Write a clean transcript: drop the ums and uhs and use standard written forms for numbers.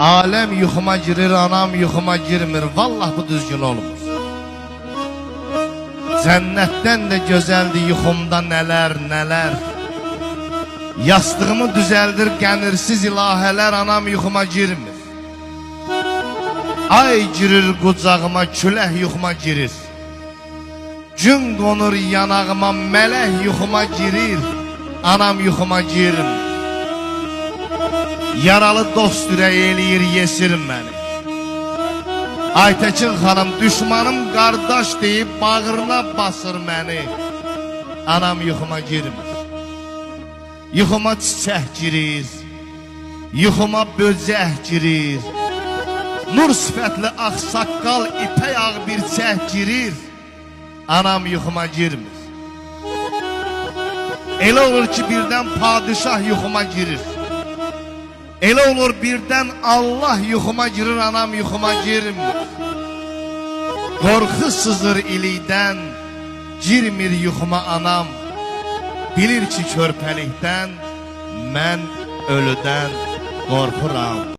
Aləm yuxuma girir, anam yuxuma girmir. Vallah bu düzgün olmur. Cənnətdən də gözəldir yuxumda nələr, nələr. Yastığımı düzəldir qənirsiz ilahələr, anam yuxuma girmir. Ay girir qucağıma, küləh yuxuma girir. Gün qonur yanağıma, mələk yuxuma girir, anam yuxuma girmir. Yaralı dost ürək eləyir, yesir məni. Aytəkin xanım düşmanım qardaş deyib bağrına basır məni, anam yuxuma girmir. Yuxuma çiçək girir, yuxuma böcək girir. Nur sifətli ağsaqqal ipək ağ bir çək girir, anam yuxuma girmir. Elə olur ki birdən padişah yuxuma girir. Elə olur birdən Allah yuxuma girir, anam yuxuma girmir. Qorxu sızır ilikdən, girmir yuxuma anam. Bilir ki körpəlikdən mən ölüdən qorxuram.